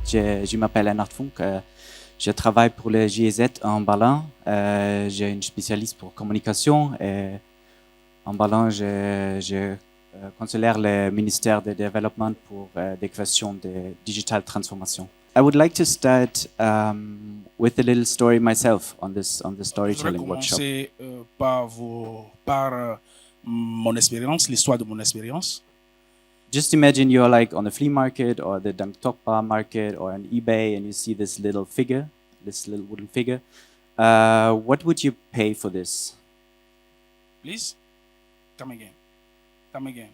Je m'appelle Lenart Funck. Je travaille pour le GIZ en Berlin. J'ai une spécialiste pour communication et en Berlin, je considère le ministère de développement pour des questions de digital transformation. I would like to start with a little story myself on this storytelling workshop. Je voudrais commencer par mon expérience, l'histoire de mon expérience. Just imagine you're like on a flea market or the Dangtokpa market or on eBay and you see this little figure, this little wooden figure. What would you pay for this? Please, come again. Come again.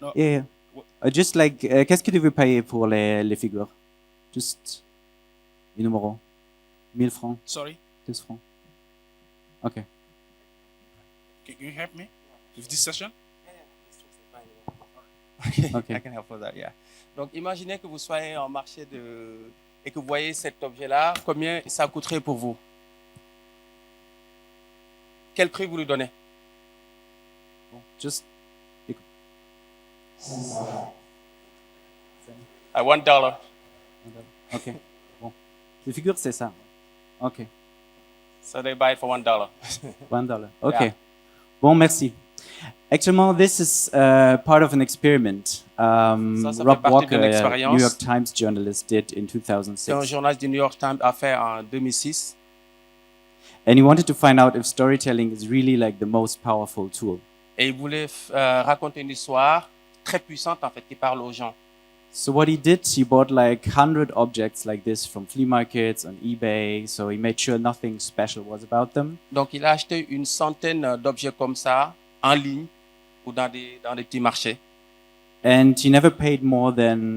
No. Yeah. Just like, qu'est-ce que tu veux payer pour les figures? Just, les numéros. 1000 francs. Sorry. 10 francs. Okay. Can you help me with this session? Okay. I can help with that, yeah. Donc, imaginez que vous soyez en marché et que vous voyez cet objet-là. Combien ça coûterait pour vous? Quel prix vous lui donnez? Just. À $1. Okay. Bon. Les figures, c'est ça. Okay. So they buy it for $1. $1. Okay. Yeah. Bon, merci. Actually, this is part of an experiment Rob Walker, a New York Times journalist, did in 2006. Un journaliste du New York Times a fait en 2006. And he wanted to find out if storytelling is really like the most powerful tool. Et il voulait raconter une histoire très puissante en fait qui parle aux gens. So what he did, he bought like 100 objects like this from flea markets on eBay. So he made sure nothing special was about them. Donc il a acheté une centaine d'objets comme ça en ligne ou dans des petits marchés. And he never paid more than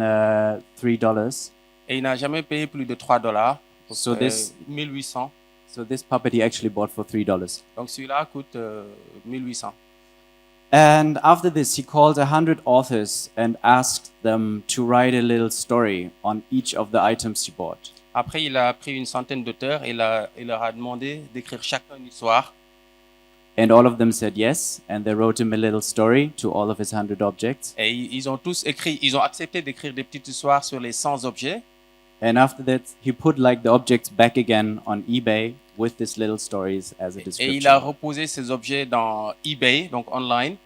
$3. Et il n'a jamais payé plus de $3. So this 1800. So this puppet he actually bought for $3. Donc celui-là coûte 1800. And after this, he called 100 authors and asked them to write a little story on each of the items he bought. Après, il a pris une centaine d'auteurs et il leur a demandé d'écrire chacun une histoire. And all of them said yes, and they wrote him a little story to all of his 100 objects. Et ils ont tous écrit, ils ont accepté d'écrire des petites histoires sur les 100 objets. And after that, he put like the objects back again on eBay with these little stories as a description. Et il a reposé ces objets dans eBay, donc online.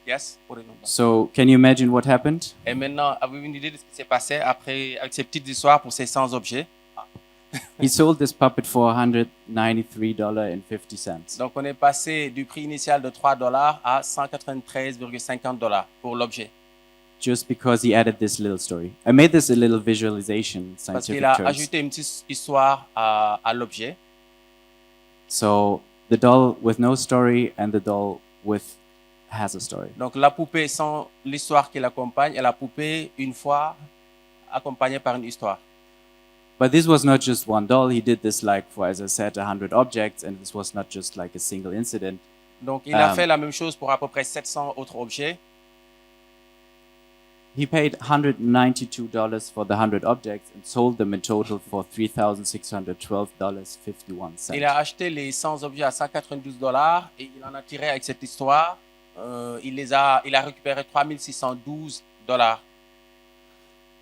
Yes. So, can you imagine what happened? Et maintenant, avez-vous une idée de ce qui s'est passé après avec ces petites histoires pour ces 100 objets? He sold this puppet for $193.50. Donc, on est passé du prix initial de $3 à $193,50 pour l'objet. Just because he added this little story. I made this a little visualization, scientific Parce qu'il a terms. ajouté une petite histoire à l'objet. So the doll with no story and the doll with has a story. Donc la poupée sans l'histoire qui l'accompagne et la poupée une fois accompagnée par une histoire. But this was not just one doll. He did this like for, as I said, 100 objects, and this was not just like a single incident. Donc il a fait la même chose pour à peu près 700 autres objets. He paid $192 for the 100 objects and sold them in total for $3,612.51. Il a acheté les 100 objets à $192 et il en a tiré avec cette histoire. Il a récupéré $3,612.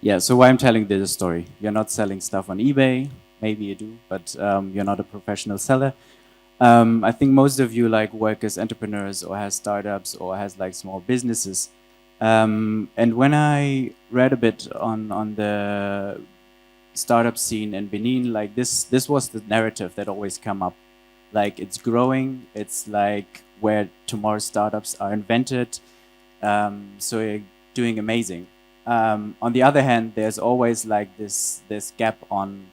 Yeah, so why I'm telling this story? You're not selling stuff on eBay. Maybe you do, but you're not a professional seller. I think most of you like work as entrepreneurs or has startups or has like small businesses. And when I read a bit on the startup scene in Benin, like this was the narrative that always come up. Like it's growing, it's like where tomorrow's startups are invented. So you're doing amazing. On the other hand, there's always like this gap on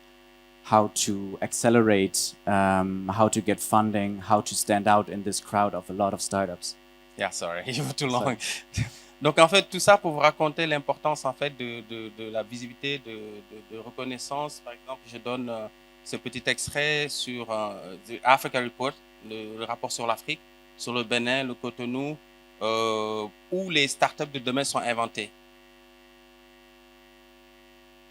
how to accelerate, how to get funding, how to stand out in this crowd of a lot of startups. Yeah, sorry, you were too long. Donc en fait, tout ça pour vous raconter l'importance en fait de la visibilité, de reconnaissance. Par exemple, je donne ce petit extrait sur the Africa Report, le rapport sur l'Afrique, sur le Bénin, le Cotonou, où les startups de demain sont inventées.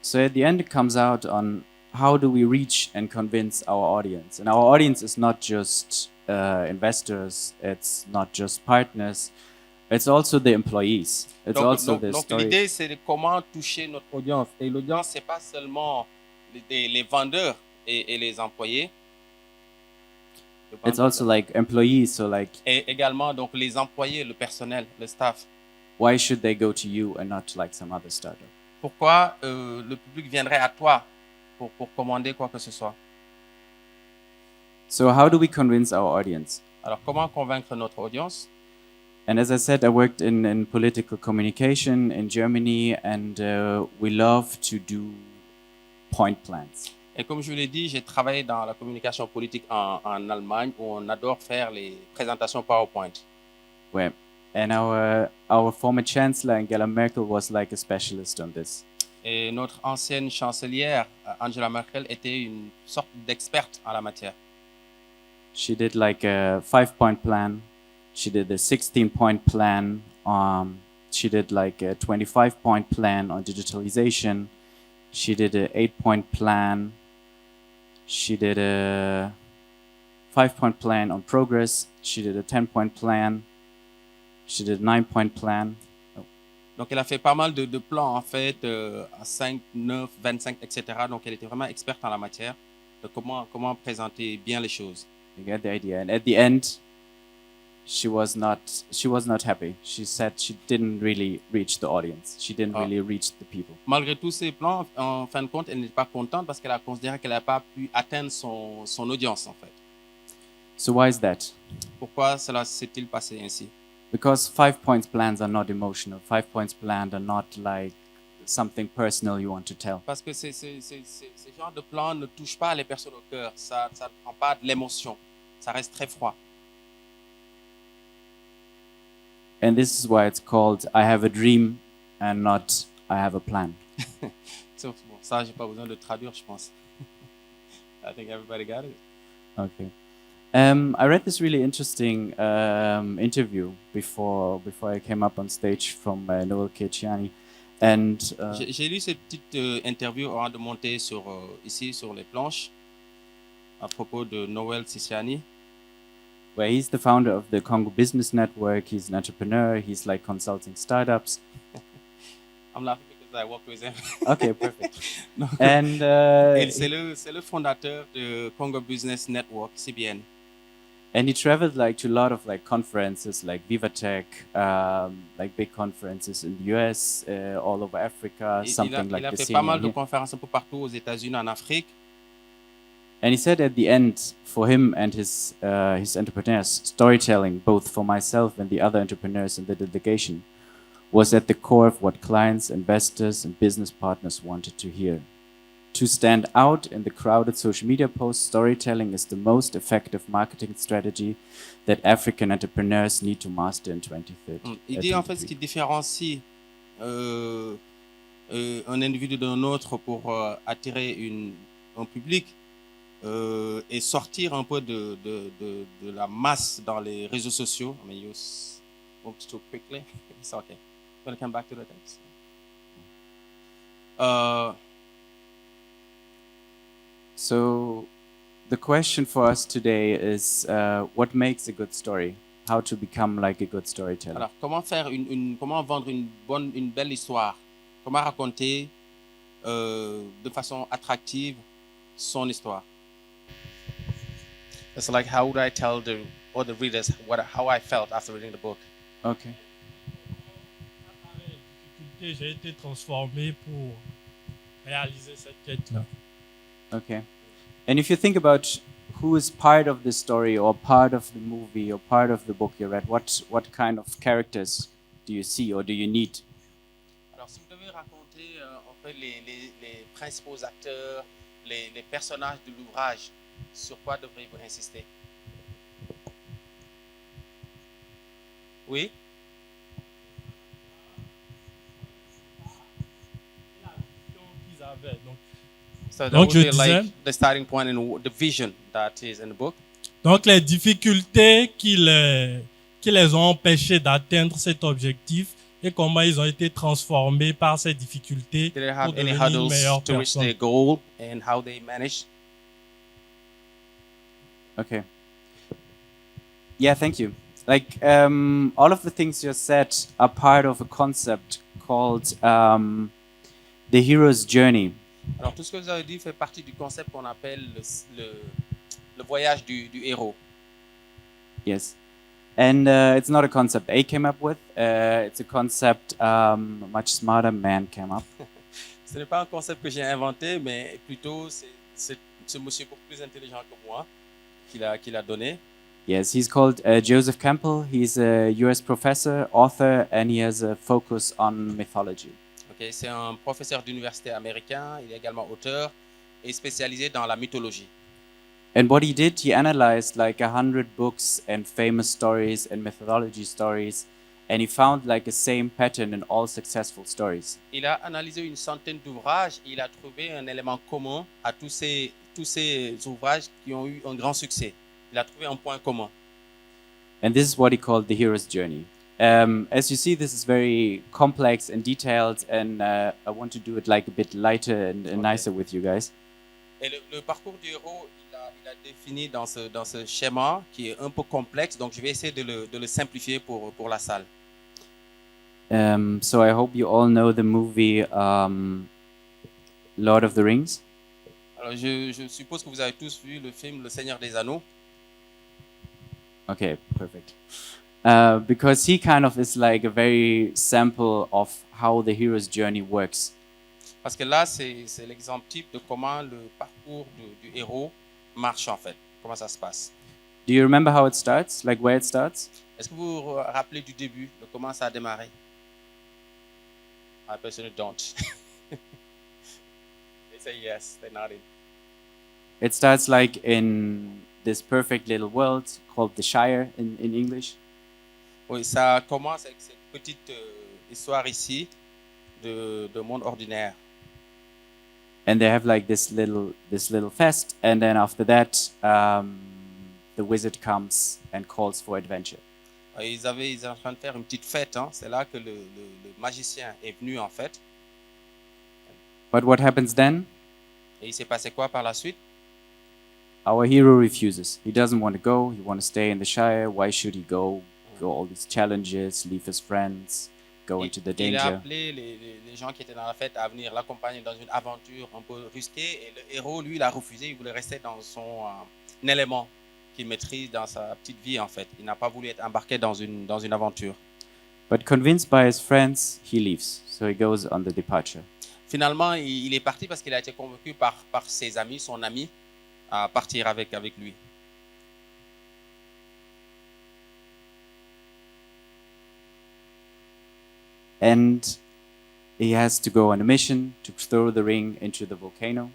So at the end, it comes out on how do we reach and convince our audience. And our audience is not just investors, it's not just partners. It's also the employees. It's also the Donc story. l'idée, c'est de comment toucher notre audience. Et l'audience, c'est pas seulement les vendeurs et les employés. It's also like employees. So like, Et également donc les employés, le personnel, le staff. why should they go to you and not like some other startup? Pourquoi le public viendrait à toi pour commander quoi que ce soit? So how do we convince our audience? Alors, comment convaincre notre audience? And as I said, I worked in political communication in Germany, and we love to do point plans. Et comme je l'ai dit, j'ai travaillé dans la communication politique en Allemagne où on adore faire les présentations PowerPoint. Where, and our former chancellor Angela Merkel was like a specialist on this. Et notre ancienne chancelière, Angela Merkel, était une sorte d'experte en la matière. She did like a 5-point plan. She did a 16-point plan. She did like a 25-point plan on digitalization. She did a 8-point plan. She did a 5-point plan on progress. She did a 10-point plan. She did a 9-point plan. Donc, elle a fait pas mal de plans, en fait, à 5, 9, 25, etc. Donc, elle était vraiment experte en la matière de comment présenter bien les choses. You get the idea. And at the end, she was not happy. She said she didn't really reach the audience. She didn't really reach the people. Malgré tous ces plans, en fin de compte, elle n'était pas contente parce qu'elle a considéré qu'elle n'a pas pu atteindre son audience, en fait. So why is that? Pourquoi cela s'est-il passé ainsi? Because 5-point plans are not emotional. 5-point plans are not like something personal you want to tell. Parce que ce genre de plan ne touche pas les personnes au cœur. Ça ne prend pas de l'émotion. Ça reste très froid. And this is why it's called I have a dream and not I have a plan. Bon, ça, j'ai pas besoin de traduire, je pense. I think everybody got it. Okay. I read this really interesting interview before I came up on stage from Noel Cecchiani. And J'ai lu cette petite interview avant de monter ici sur les planches à propos de Noel Cecchiani. Where he's the founder of the Congo Business Network. He's an entrepreneur. He's like consulting startups. I'm laughing because I work with him. Okay, perfect. Non. And C'est le fondateur de Congo Business Network, CBN. And he traveled like to a lot of like conferences, like Vivatech, like big conferences in the US, all over Africa, something like il a the fait pas mal de SENIA. conférences un peu partout aux États-Unis, en Afrique. And he said at the end, for him and his entrepreneurs, storytelling, both for myself and the other entrepreneurs in the delegation, was at the core of what clients, investors, and business partners wanted to hear. To stand out in the crowded social media posts, storytelling is the most effective marketing strategy that African entrepreneurs need to master in 2030. Il dit en fait ce qui différencie un individu d'un autre pour attirer un public et sortir un peu de la masse dans les réseaux sociaux. I mean, you moved too quickly. It's okay. I'm going to come back to the text. So the question for us today is what makes a good story? How to become like a good storyteller? Alors, comment vendre une belle histoire? Comment raconter de façon attractive son histoire? It's like, how would I tell the readers how I felt after reading the book? Okay. J'ai été transformé pour réaliser cette quête-là. Okay. And if you think about who is part of the story or part of the movie or part of the book you read, what kind of characters do you see or do you need? Alors, si vous devez raconter en fait les principaux acteurs, les personnages de l'ouvrage, sur quoi devriez-vous insister? Oui? La vision qu'ils avaient. So that Donc, would je be like disais- the starting point and the vision that is in the book. Donc, les difficultés qui les ont empêchés d'atteindre cet objectif et comment ils ont été transformés par ces difficultés Did they pour have any devenir une hurdles meilleure to reach personne. their goal and how they managed? Okay. Yeah, thank you. Like all of the things you said are part of a concept called the hero's journey. Alors, tout ce que vous avez dit fait partie du concept qu'on appelle le voyage du héros. Yes. And it's not a concept A came up with. It's a concept a much smarter man came up. Ce n'est pas un concept que j'ai inventé, mais plutôt c'est ce monsieur beaucoup plus intelligent que moi qui l'a donné. Yes, he's called Joseph Campbell. He's a US professor, author, and he has a focus on mythology. Okay, c'est un professeur d'université américain. Il est également auteur et spécialisé dans la mythologie. And what he did, he analyzed like 100 books and famous stories and mythology stories, and he found like a same pattern in all successful stories. Il a analysé une centaine d'ouvrages et il a trouvé un élément commun à tous ces ouvrages qui ont eu un grand succès. Il a trouvé un point commun. And this is what he called the hero's journey. As you see, this is very complex and detailed, and I want to do it like a bit lighter and nicer with you guys. Et le parcours du héros, il a défini dans ce schéma qui est un peu complexe, donc je vais essayer de le simplifier pour la salle. So I hope you all know the movie Lord of the Rings. Alors je suppose que vous avez tous vu le film Le Seigneur des Anneaux. Okay, perfect. Because he kind of is like a very sample of how the hero's journey works. Parce que là, c'est l'exemple type de comment le parcours du héros marche en fait, comment ça se passe. Do you remember how it starts? Like where it starts? Est-ce que vous vous rappelez du début, de comment ça a démarré? I personally don't. They say yes, they're nodding. It starts like in this perfect little world called the Shire in English. Oui, ça commence avec cette petite histoire ici de monde ordinaire. And they have like this little fest, and then after that, the wizard comes and calls for adventure. Ils étaient en train de faire une petite fête. Hein. C'est là que le magicien est venu en fait. But what happens then? Et il s'est passé quoi par la suite? Our hero refuses. He doesn't want to go. He wants to stay in the Shire. Why should he go? Go all these challenges, leave his friends, go into the Il a danger. appelé les gens qui étaient dans la fête à venir l'accompagner dans une aventure un peu risquée. Et le héros, lui, il a refusé. Il voulait rester dans son élément qu'il maîtrise dans sa petite vie, en fait. Il n'a pas voulu être embarqué dans une aventure. But convinced by his friends, he leaves. So he goes on the departure. Finalement, il est parti parce qu'il a été convaincu par ses amis, son ami, à partir avec lui. And he has to go on a mission to throw the ring into the volcano.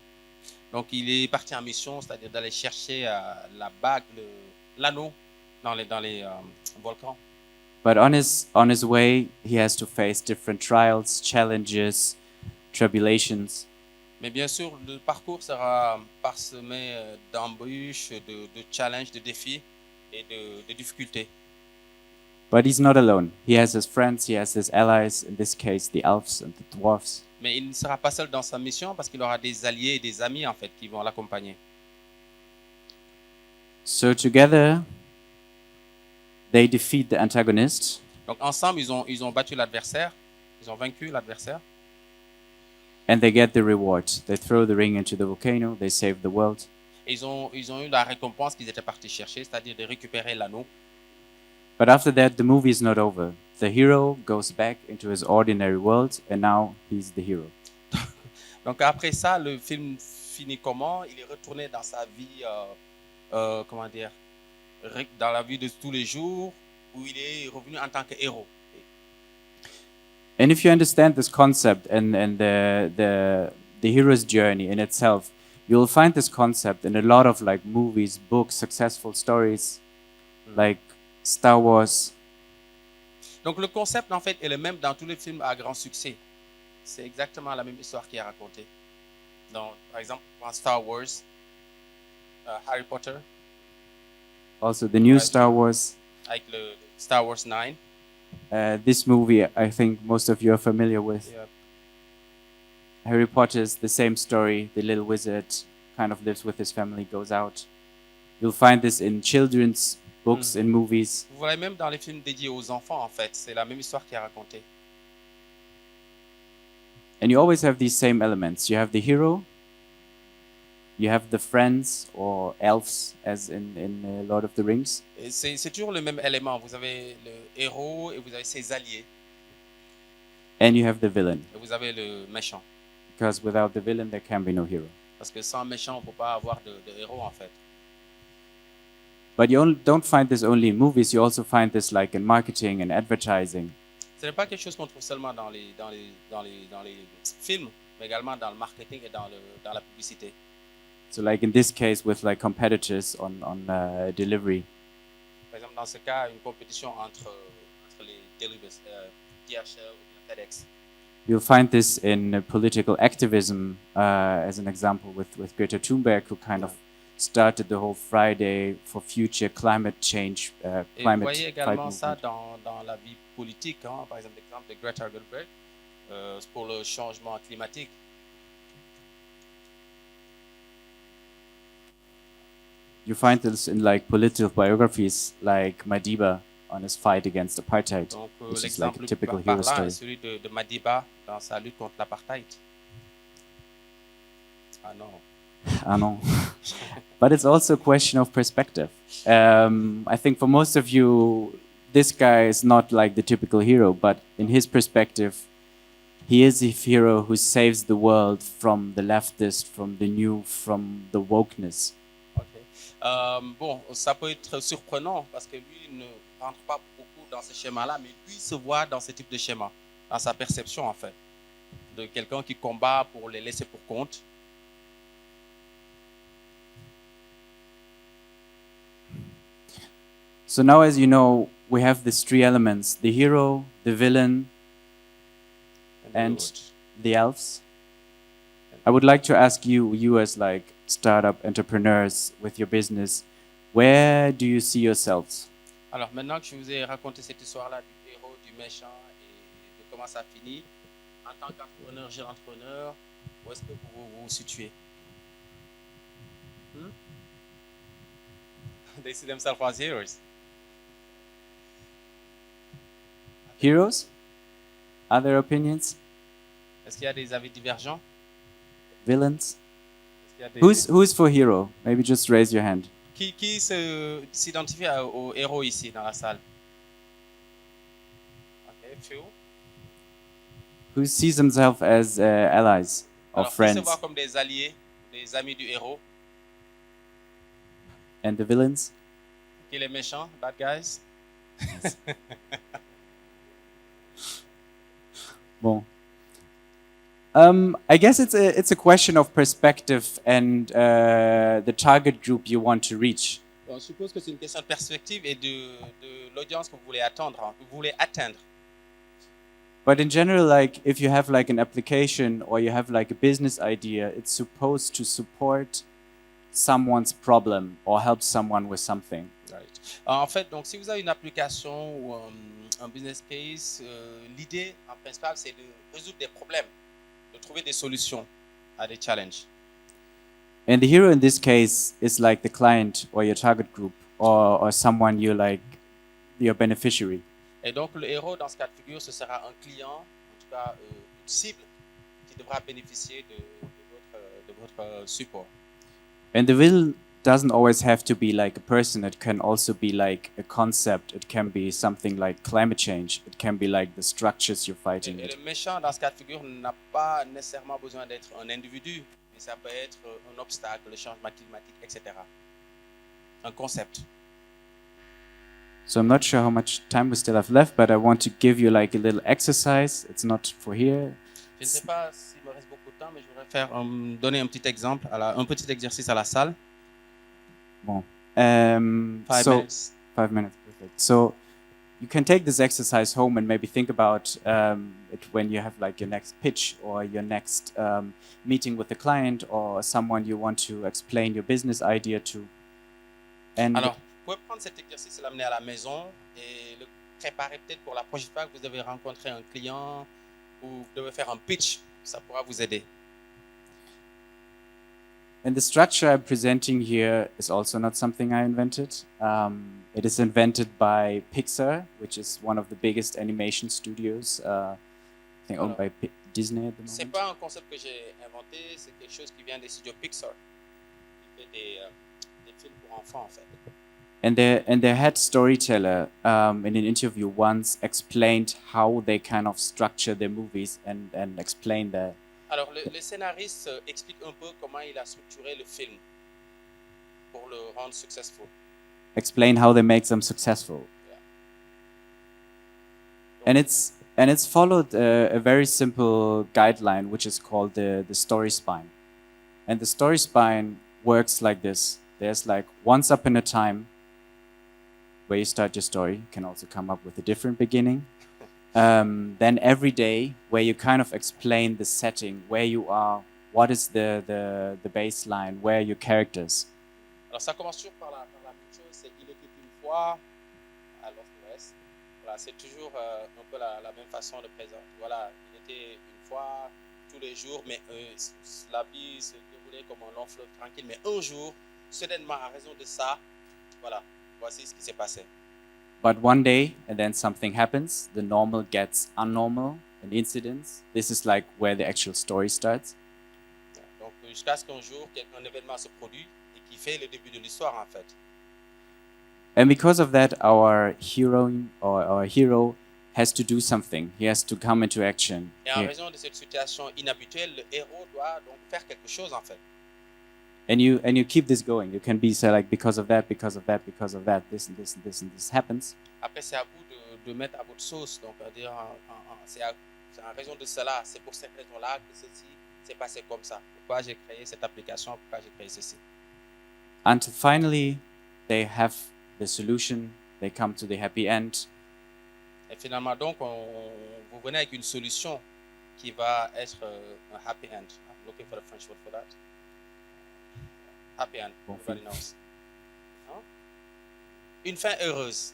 Donc, il est parti en mission, c'est-à-dire d'aller chercher la bague, l'anneau dans les volcans. But on his way, he has to face different trials, challenges, tribulations. Mais bien sûr, le parcours sera parsemé d'embûches, de challenges, de défis et de difficultés. But he's not alone. He has his friends, he has his allies, in this case, the elves and the dwarfs. Mais il ne sera pas seul dans sa mission parce qu'il aura des alliés et des amis en fait qui vont l'accompagner. So together, they defeat the antagonist. Donc ensemble, ils ont battu l'adversaire, ils ont vaincu l'adversaire. And they get the reward. They throw the ring into the volcano, they save the world. Et ils ont eu la récompense qu'ils étaient partis chercher, c'est-à-dire de récupérer l'anneau. But after that, the movie is not over. The hero goes back into his ordinary world, and now he's the hero. Donc après ça, le film finit comment? Il est retourné dans sa vie, comment dire, dans la vie de tous les jours, où il est revenu en tant que héros. And if you understand this concept and the hero's journey in itself, you'll find this concept in a lot of like movies, books, successful stories, like Star Wars. Donc le concept en fait est le même dans tous les films à grand succès. C'est exactement la même histoire qui est racontée. Donc, par exemple, dans Star Wars, Harry Potter, Also the new Star Wars. avec le Star Wars 9. This movie, I think most of you are familiar with. Yeah. Harry Potter is the same story. The little wizard kind of lives with his family, goes out. You'll find this in children's books, in movies. Vous voyez même dans les films dédiés aux enfants, en fait, c'est la même histoire qui est racontée. And you always have these same elements. You have the hero, you have the friends or elves, as in Lord of the Rings. Et c'est toujours le même élément. Vous avez le héros et vous avez ses alliés. And you have the villain. Et vous avez le méchant. Because without the villain, there can be no hero. Parce que sans méchant, on ne peut pas avoir de héros, en fait. But you don't find this only in movies, you also find this like in marketing and advertising. Ce n'est pas quelque chose qu'on trouve seulement dans les films, mais également dans le marketing et dans la publicité. So like in this case with like competitors on delivery. Par exemple, dans ce cas, une compétition entre les deliveries, DHL et FedEx. You'll find this in political activism, as an example with Greta Thunberg, who kind of started the whole Friday for Future climate change, Et climate vous voyez fight également ça movement. dans la vie politique, hein. Par exemple, l'exemple de Greta Thunberg pour le changement climatique. You find this in like political biographies, like Madiba on his fight against apartheid, Donc, which is like l'exemple a le typical plus hero parlant story. est celui de Madiba dans sa lutte contre l'apartheid. Ah non. I know. But it's also a question of perspective. I think for most of you, this guy is not like the typical hero, but in his perspective, he is a hero who saves the world from the leftist, from the new, from the wokeness. Ok. Bon, ça peut être surprenant parce que lui ne rentre pas beaucoup dans ce schéma-là, mais lui se voit dans ce type de schéma, dans sa perception en fait, de quelqu'un qui combat pour les laisser pour compte. So now, as you know, we have these three elements: the hero, the villain, and the elves. I would like to ask you as like startup entrepreneurs with your business, where do you see yourselves? Alors maintenant que je vous ai raconté cette histoire-là du héros, du méchant et de comment ça finit, en tant qu'entrepreneur, jeune entrepreneur, où est-ce que vous vous situez? They see themselves as heroes. Heroes? Other opinions? Est-ce qu'il y a des avis divergents? Villains? Est-ce qu'il y a des- Who's for hero? Maybe just raise your hand. Qui s'identifie au héros ici dans la salle? Ok, few. Who sees themselves as allies or Alors, qui se friends? voit comme des alliés, des amis du héros? And the villains? Qui les méchants, bad guys? Bon. I guess it's a question of perspective and the target group you want to reach. Bon, je suppose que c'est une question de perspective et de l'audience que vous voulez attendre, hein, que vous voulez atteindre. But in general, like if you have like an application or you have like a business idea, it's supposed to support someone's problem or help someone with something. Right. En fait, donc, si vous avez une application ou un business case, l'idée en principal, c'est de résoudre des problèmes, de trouver des solutions à des challenges. And the hero in this case is like the client or your target group or someone you like, your beneficiary. Et donc, le héros, dans ce cas de figure, ce sera un client, en tout cas une cible, qui devra bénéficier de votre support. And the villain doesn't always have to be like a person. It can also be like a concept. It can be something like climate change. It can be like the structures you're fighting Et with. le méchant, dans ce cas de figure, n'a pas nécessairement besoin d'être un individu, mais ça peut être un obstacle, le changement climatique, etc. Un concept. So I'm not sure how much time we still have left, but I want to give you like a little exercise. It's not for here. Je ne sais pas s'il me reste beaucoup de temps, mais je voudrais donner un petit exemple, un petit exercice à la salle. Bon. 5 minutes. 5 minutes, perfect. So you can take this exercise home and maybe think about it when you have like your next pitch or your next meeting with a client or someone you want to explain your business idea to. And Alors, vous pouvez prendre cet exercice et l'amener à la maison et le préparer peut-être pour la prochaine fois que vous devez rencontrer un client ou vous devez faire un pitch. Ça pourra vous aider. And the structure I'm presenting here is also not something I invented. It is invented by Pixar, which is one of the biggest animation studios, I think owned by Disney at the C'est moment. pas un concept que j'ai inventé, c'est quelque chose qui vient des studios Pixar. Il fait des films pour enfants en fait. And their head storyteller, in an interview once, explained how they kind of structure their movies and explain that. Alors le scénariste explique un peu comment il a structuré le film pour le rendre successful. Explain how they make them successful. And it's followed a very simple guideline, which is called the story spine. And the story spine works like this. There's like once upon a time where you start your story. You can also come up with a different beginning. Then every day where you kind of explain the setting, where you are, what is the baseline, where are your characters. Alors ça commence toujours par la même chose, c'est il était une fois à l'Ouest. Voilà, c'est toujours un peu la même façon de présenter. Voilà, il était une fois tous les jours, mais la vie se déroulait comme un long fleuve tranquille. Mais un jour, soudainement, à raison de ça, voilà, voici ce qui s'est passé. But one day, and then something happens, the normal gets unnormal, an incident. This is like where the actual story starts. Donc jusqu'à ce qu'un jour, un événement se produit et qui fait le début de l'histoire en fait. And because of that, our heroine or our hero has to do something. He has to come into action. Et en raison de cette situation inhabituelle, le héros doit donc faire quelque chose en fait. And you keep this going. You can be say like because of that, because of that, because of that, this and this and this and this happens. Après, c'est à vous de mettre à votre sauce. Donc, dire, c'est en raison de cela, c'est pour cette raison-là que ceci s'est passé comme ça. Pourquoi j'ai créé cette application, pourquoi j'ai créé ceci. Until finally, they have the solution. They come to the happy end. Et finalement, donc, vous venez avec une solution qui va être un happy end. I'm looking for the French word for that. Happy end. Everybody knows. Hein? Une fin heureuse.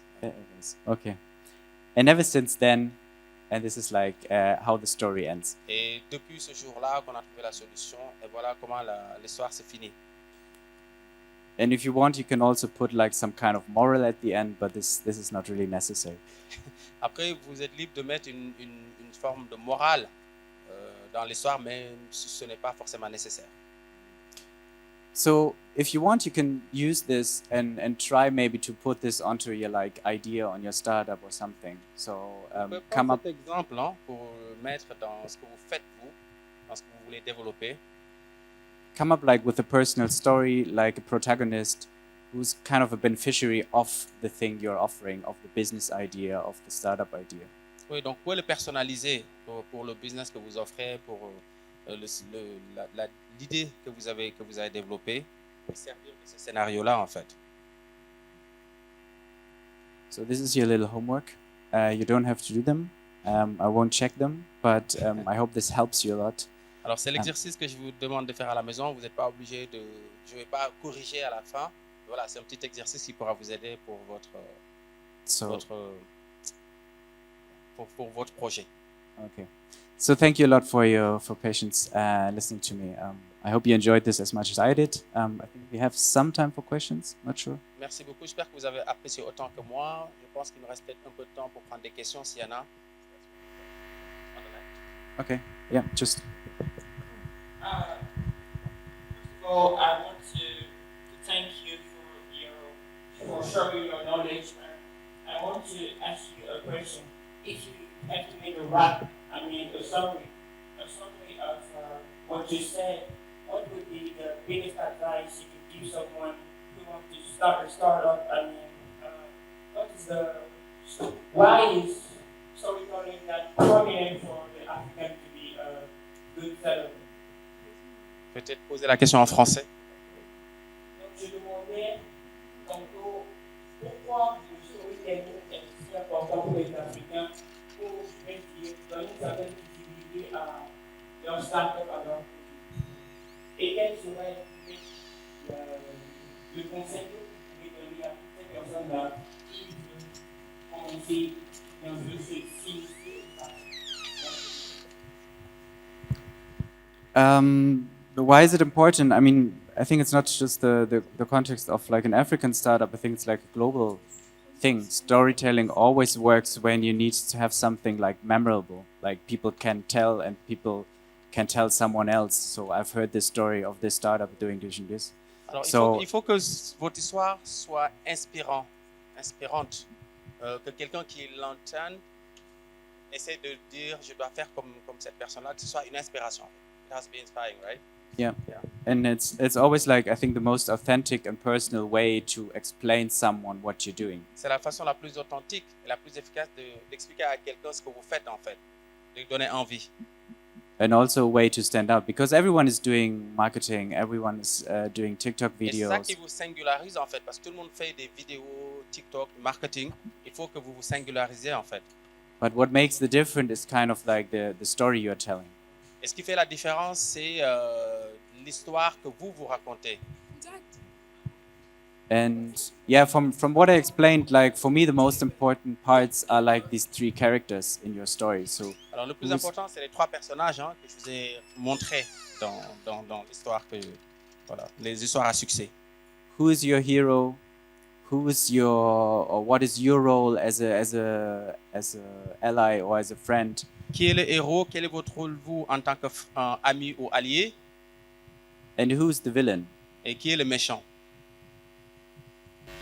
Okay. And ever since then, and this is like how the story ends. Et depuis ce jour-là qu'on a trouvé la solution, et voilà comment l'histoire s'est finie. And if you want, you can also put like some kind of moral at the end, but this is not really necessary. Après, vous êtes libre de mettre une forme de morale dans l'histoire, mais ce n'est pas forcément nécessaire. So if you want, you can use this and try maybe to put this onto your like idea on your startup or something. So come up. Cet exemple hein, pour mettre dans ce que vous faites vous, dans ce que vous voulez développer. Come up like with a personal story, like a protagonist who's kind of a beneficiary of the thing you're offering, of the business idea, of the startup idea. Oui, donc vous pouvez le personnaliser pour le business que vous offrez, pour l'idée que vous avez développée, pour servir de ce scénario-là en fait. So this is your little homework. You don't have to do them. I won't check them, but I hope this helps you a lot. Alors c'est l'exercice que je vous demande de faire à la maison. Vous n'êtes pas obligé je ne vais pas corriger à la fin. Voilà, c'est un petit exercice qui pourra vous aider pour votre projet. Okay. So thank you a lot for patience listening to me. I hope you enjoyed this as much as I did. I think we have some time for questions. Not sure. Merci beaucoup. J'espère que vous avez apprécié autant que moi. Je pense qu'il nous reste peut-être un peu de temps pour prendre des questions s'il y en a. Okay. Yeah. Just. First of all, I want to thank you for showing your knowledge. I want to ask you a question. If you have to make a wrap, a summary of what you said, what would be the biggest advice you could give someone who wants to start a startup? Why is storytelling that prominent for the African to be a good seller? Peut-être poser la question en français. Donc, je demandais tantôt pourquoi le storytelling est si important pour les Africains pour, je vais dire, donner une certaine visibilité à leur start-up, à leur produit. Et quel serait le conseil que vous pouvez donner à toutes ces personnes-là qui veulent commencer dans s'initier Why is it important? I think it's not just the context of like an African startup. I think it's like a global thing. Storytelling always works when you need to have something like memorable, like people can tell and people can tell someone else. So I've heard this story of this startup doing this and this. Alors, So- il faut que votre histoire soit inspirante, que quelqu'un qui l'entende essaie de dire je dois faire comme cette personne-là, que ce soit une inspiration. It has to be inspiring, right? Yeah. Yeah. And it's always like, I think, the most authentic and personal way to explain someone what you're doing. C'est la façon la plus authentique et la plus efficace d'expliquer à quelqu'un ce que vous faites en fait, de lui donner envie. And also a way to stand out, because everyone is doing marketing, everyone is doing TikTok Et c'est ça videos. qui vous singularise en fait, parce que tout le monde fait des vidéos, TikTok, marketing. Il faut que vous vous singularisez en fait. But what makes the difference is kind of like the story you're telling. Et ce qui fait la différence, c'est l'histoire que vous racontez. And yeah, from what I explained, like for me, the most important parts are like these three characters in your story. So Alors le plus Who's- important, c'est les trois personnages que je vous ai montrés dans l'histoire voilà, les histoires à succès. who is your hero? Who is your, or what is your role as a ally or as a friend? Qui est le héros? Quel est votre rôle vous en tant qu'ami ou allié? And who's the villain? Et qui est le méchant?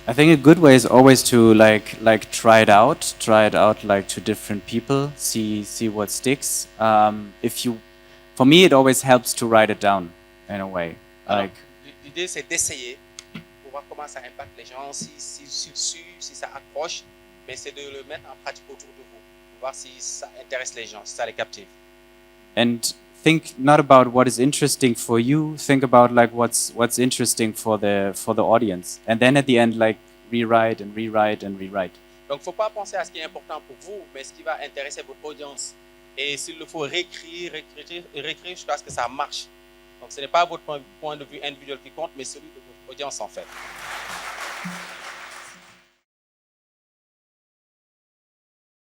I think a good way is always to like try it out like to different people, see what sticks. For me, it always helps to write it down in a way. Alors, Like l'idée, c'est d'essayer pour voir comment ça impacte les gens, si ça accroche, mais c'est de le mettre en pratique autour de vous, pour voir si ça intéresse les gens, si ça les captive. and think not about what is interesting for you. Think about like what's interesting for the audience, and then at the end, like rewrite and rewrite and rewrite. Donc, il ne faut pas penser à ce qui est important pour vous, mais ce qui va intéresser votre audience. Et s'il le faut, réécrire jusqu'à ce que ça marche. Donc, ce n'est pas votre point de vue individuel qui compte, mais celui de votre audience, en fait.